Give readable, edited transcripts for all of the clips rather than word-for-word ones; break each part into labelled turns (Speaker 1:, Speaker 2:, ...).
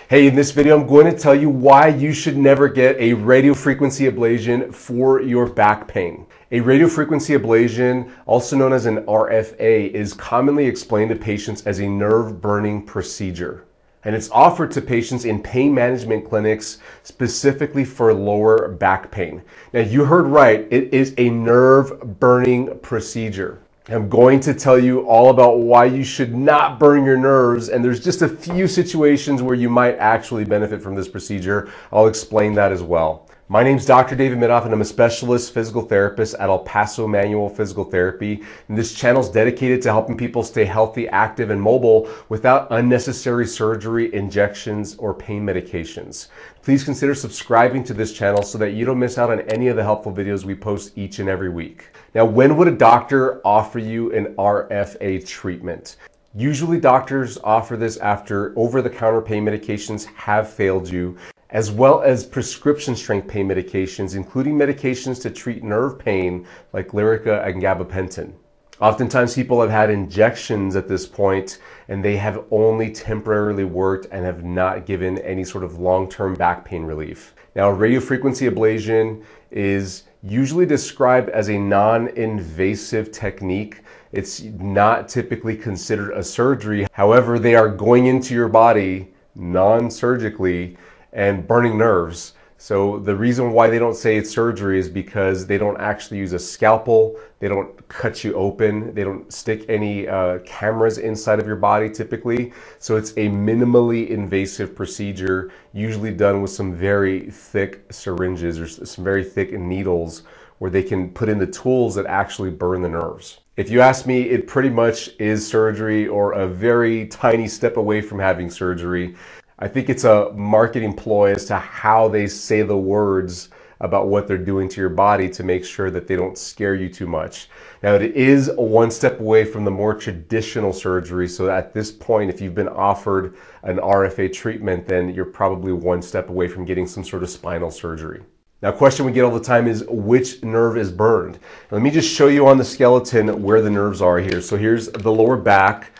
Speaker 1: Hey, in this video, I'm going to tell you why you should never get a radiofrequency ablation for your back pain. A radiofrequency ablation, also known as an RFA, is commonly explained to patients as a nerve burning procedure. And it's offered to patients in pain management clinics specifically for lower back pain. Now, you heard right, it is a nerve burning procedure. I'm going to tell you all about why you should not burn your nerves, and there's just a few situations where you might actually benefit from this procedure. I'll explain that as well. My name's Dr. David Midoff, and I'm a specialist physical therapist at El Paso Manual Physical Therapy. And this channel is dedicated to helping people stay healthy, active, and mobile without unnecessary surgery, injections, or pain medications. Please consider subscribing to this channel so that you don't miss out on any of the helpful videos we post each and every week. Now, when would a doctor offer you an RFA treatment? Usually doctors offer this after over-the-counter pain medications have failed you, as well as prescription strength pain medications, including medications to treat nerve pain like Lyrica and gabapentin. Oftentimes people have had injections at this point and they have only temporarily worked and have not given any sort of long-term back pain relief. Now, radiofrequency ablation is usually described as a non-invasive technique. It's not typically considered a surgery. However, they are going into your body non-surgically and burning nerves. So the reason why they don't say it's surgery is because they don't actually use a scalpel, they don't cut you open, they don't stick any cameras inside of your body typically. So it's a minimally invasive procedure, usually done with some very thick syringes or some very thick needles where they can put in the tools that actually burn the nerves. If you ask me, it pretty much is surgery or a very tiny step away from having surgery. I think it's a marketing ploy as to how they say the words about what they're doing to your body to make sure that they don't scare you too much. Now, it is one step away from the more traditional surgery. So at this point, if you've been offered an RFA treatment, then you're probably one step away from getting some sort of spinal surgery. Now, a question we get all the time is which nerve is burned? Let me just show you on the skeleton where the nerves are here. So here's the lower back,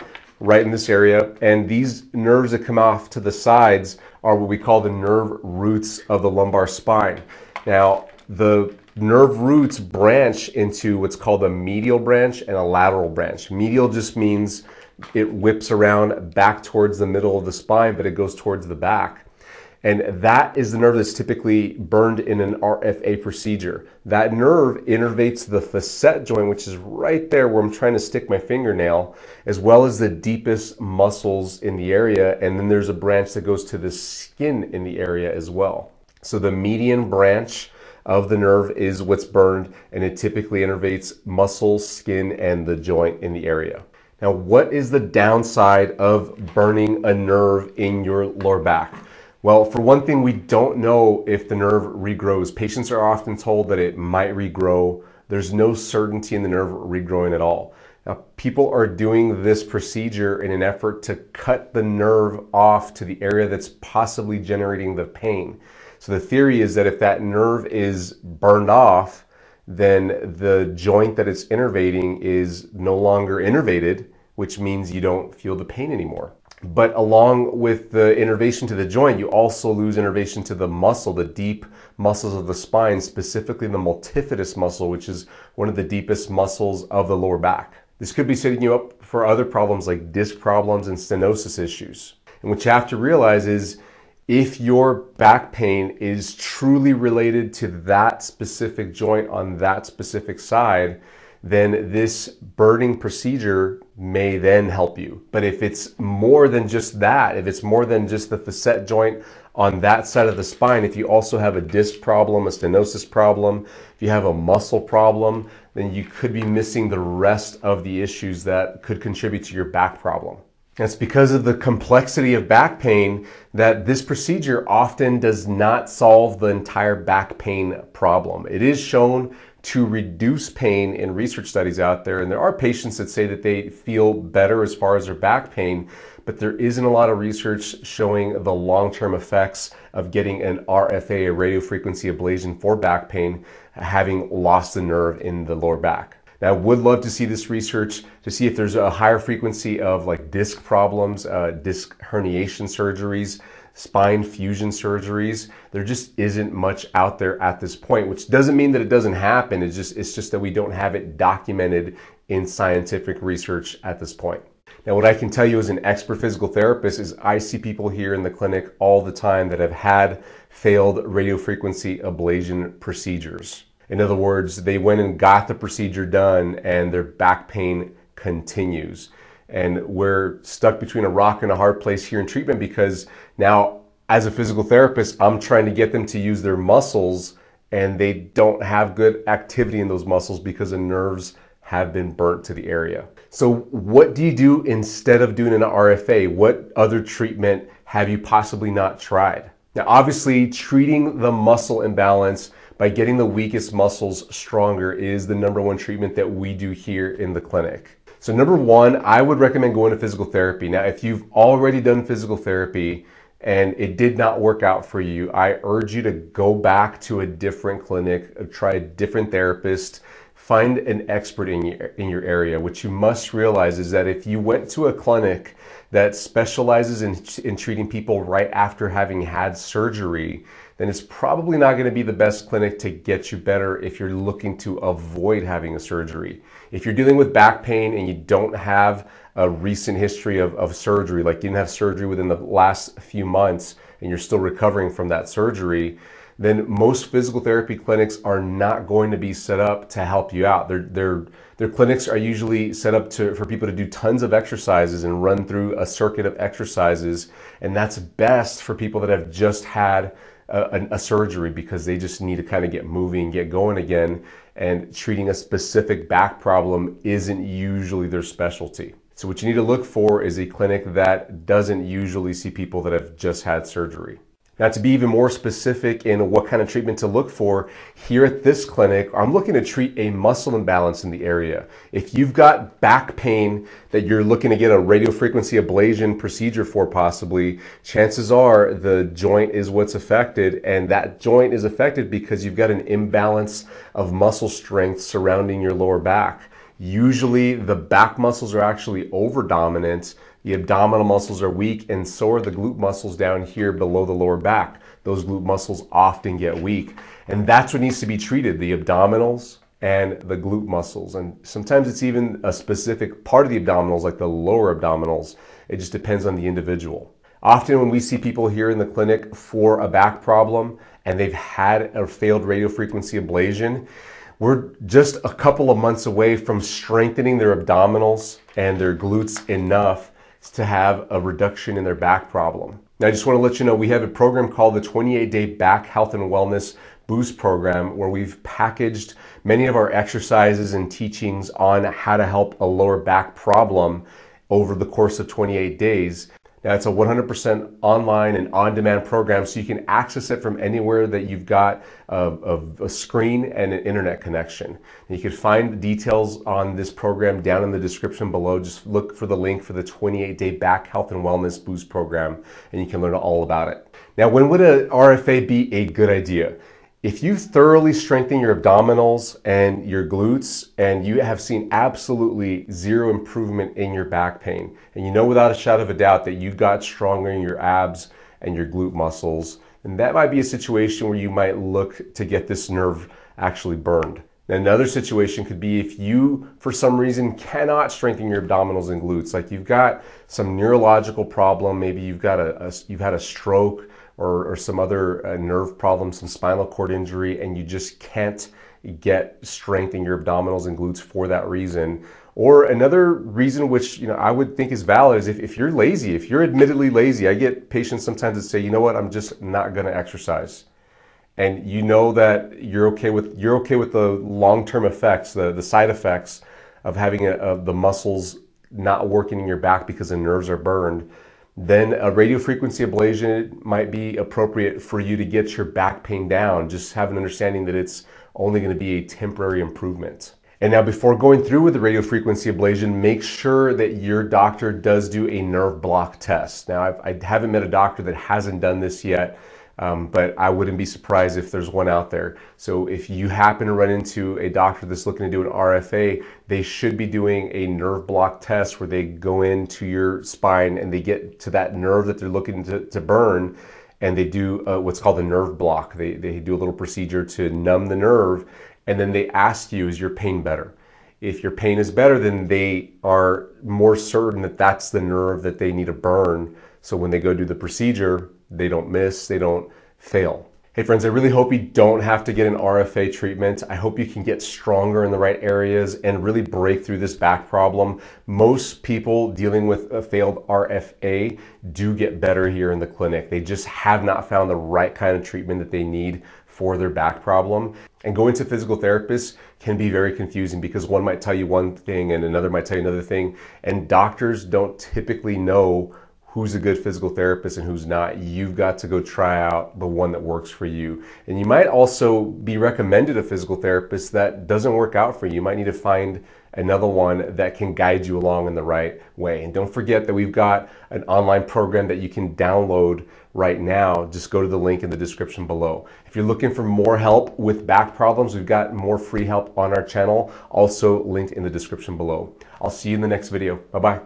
Speaker 1: right in this area, and these nerves that come off to the sides are what we call the nerve roots of the lumbar spine. Now, the nerve roots branch into what's called a medial branch and a lateral branch. Medial just means it whips around back towards the middle of the spine, but it goes towards the back. And that is the nerve that's typically burned in an RFA procedure. That nerve innervates the facet joint, which is right there where I'm trying to stick my fingernail, as well as the deepest muscles in the area. And then there's a branch that goes to the skin in the area as well. So the median branch of the nerve is what's burned, and it typically innervates muscles, skin, and the joint in the area. Now, what is the downside of burning a nerve in your lower back? Well, for one thing, we don't know if the nerve regrows. Patients are often told that it might regrow. There's no certainty in the nerve regrowing at all. Now, people are doing this procedure in an effort to cut the nerve off to the area that's possibly generating the pain. So the theory is that if that nerve is burned off, then the joint that it's innervating is no longer innervated, which means you don't feel the pain anymore. But along with the innervation to the joint, you also lose innervation to the muscle, the deep muscles of the spine, specifically the multifidus muscle, which is one of the deepest muscles of the lower back. This could be setting you up for other problems like disc problems and stenosis issues. And what you have to realize is if your back pain is truly related to that specific joint on that specific side, then this burning procedure may then help you. But if it's more than just that, if it's more than just the facet joint on that side of the spine, if you also have a disc problem, a stenosis problem, if you have a muscle problem, then you could be missing the rest of the issues that could contribute to your back problem. It's because of the complexity of back pain that this procedure often does not solve the entire back pain problem. It is shown to reduce pain in research studies out there, and there are patients that say that they feel better as far as their back pain, but there isn't a lot of research showing the long-term effects of getting an RFA, a radiofrequency ablation for back pain, having lost the nerve in the lower back. Now, I would love to see this research to see if there's a higher frequency of like disc problems, disc herniation surgeries, spine fusion surgeries. There just isn't much out there at this point, which doesn't mean that it doesn't happen. It's just that we don't have it documented in scientific research at this point. Now, what I can tell you as an expert physical therapist is I see people here in the clinic all the time that have had failed radiofrequency ablation procedures. In other words, they went and got the procedure done and their back pain continues. And we're stuck between a rock and a hard place here in treatment because now, as a physical therapist, I'm trying to get them to use their muscles and they don't have good activity in those muscles because the nerves have been burnt to the area. So what do you do instead of doing an RFA? What other treatment have you possibly not tried? Now, obviously, treating the muscle imbalance by getting the weakest muscles stronger is the #1 treatment that we do here in the clinic. So #1, I would recommend going to physical therapy. Now, if you've already done physical therapy and it did not work out for you, I urge you to go back to a different clinic, try a different therapist, find an expert in your area. What you must realize is that if you went to a clinic that specializes in treating people right after having had surgery, then it's probably not going to be the best clinic to get you better if you're looking to avoid having a surgery. If you're dealing with back pain and you don't have a recent history of surgery, like you didn't have surgery within the last few months and you're still recovering from that surgery, then most physical therapy clinics are not going to be set up to help you out. Their clinics are usually set up for people to do tons of exercises and run through a circuit of exercises, and that's best for people that have just had a surgery because they just need to kind of get moving, get going again, and treating a specific back problem isn't usually their specialty. So what you need to look for is a clinic that doesn't usually see people that have just had surgery. Now, to be even more specific in what kind of treatment to look for, here at this clinic, I'm looking to treat a muscle imbalance in the area. If you've got back pain that you're looking to get a radiofrequency ablation procedure for possibly, chances are the joint is what's affected, and that joint is affected because you've got an imbalance of muscle strength surrounding your lower back. Usually the back muscles are actually over-dominant, the abdominal muscles are weak, and so are the glute muscles down here below the lower back. Those glute muscles often get weak, and that's what needs to be treated, the abdominals and the glute muscles. And sometimes it's even a specific part of the abdominals, like the lower abdominals. It just depends on the individual. Often when we see people here in the clinic for a back problem and they've had a failed radiofrequency ablation, we're just a couple of months away from strengthening their abdominals and their glutes enough to have a reduction in their back problem. Now, I just want to let you know we have a program called the 28-Day Back Health and Wellness Boost Program, where we've packaged many of our exercises and teachings on how to help a lower back problem over the course of 28 days. Now, it's a 100% online and on-demand program, so you can access it from anywhere that you've got a screen and an internet connection. And you can find details on this program down in the description below. Just look for the link for the 28-Day Back Health and Wellness Boost Program, and you can learn all about it. Now, when would a RFA be a good idea? If you thoroughly strengthen your abdominals and your glutes and you have seen absolutely zero improvement in your back pain, and you know without a shadow of a doubt that you got stronger in your abs and your glute muscles, then that might be a situation where you might look to get this nerve actually burned. Now, another situation could be if you, for some reason, cannot strengthen your abdominals and glutes, like you've got some neurological problem, maybe you've had a stroke, or some other nerve problem, some spinal cord injury, and you just can't get strength in your abdominals and glutes for that reason. Or another reason, which I would think is valid, is if you're lazy, if you're admittedly lazy. I get patients sometimes that say, you know what, I'm just not going to exercise. And you know that you're okay with the long-term effects, the side effects of having the muscles not working in your back because the nerves are burned. Then a radiofrequency ablation might be appropriate for you to get your back pain down. Just have an understanding that it's only going to be a temporary improvement. And now, before going through with the radiofrequency ablation, make sure that your doctor does do a nerve block test. Now, I haven't met a doctor that hasn't done this yet. but I wouldn't be surprised if there's one out there. So if you happen to run into a doctor that's looking to do an RFA, they should be doing a nerve block test where they go into your spine and they get to that nerve that they're looking to burn, and they do what's called a nerve block. They do a little procedure to numb the nerve, and then they ask you, is your pain better? If your pain is better, then they are more certain that that's the nerve that they need to burn. So when they go do the procedure, they don't miss, they don't fail. Hey friends, I really hope you don't have to get an RFA treatment. I hope you can get stronger in the right areas and really break through this back problem. Most people dealing with a failed RFA do get better here in the clinic. They just have not found the right kind of treatment that they need for their back problem. And going to physical therapists can be very confusing because one might tell you one thing and another might tell you another thing. And doctors don't typically know who's a good physical therapist and who's not. You've got to go try out the one that works for you. And you might also be recommended a physical therapist that doesn't work out for you. You might need to find another one that can guide you along in the right way. And don't forget that we've got an online program that you can download right now. Just go to the link in the description below. If you're looking for more help with back problems, we've got more free help on our channel, also linked in the description below. I'll see you in the next video. Bye-bye.